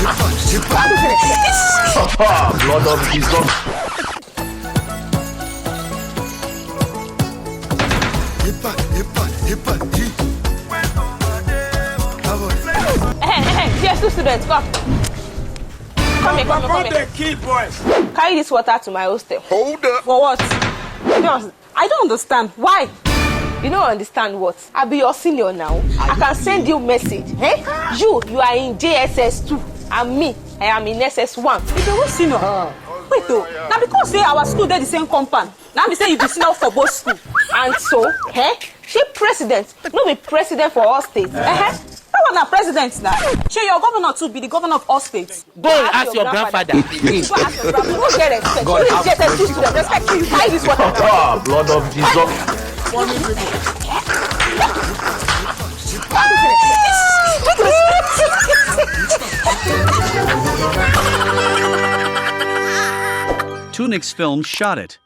Blood of Jesus. Yes, two students, come. Come here. Key boys. Carry this water to my hostel. Hold up. For what? I don't understand. Why? You don't understand what? I'll be your senior now. I can send you message. Eh? You are in JSS2. And me, I am in SS1. If you senior. Wait though. Now because say our school they the same compound. Now me say you be senior for both school. And so, she president. No be president for all states. That one na president now. Shey your governor too be the governor of all states. Go and ask your grandfather. Go ask your grandfather. You don't get respect. You is JSS2 student. Respect you. Carry this water. Blood of Jesus. Tunic's film shot it.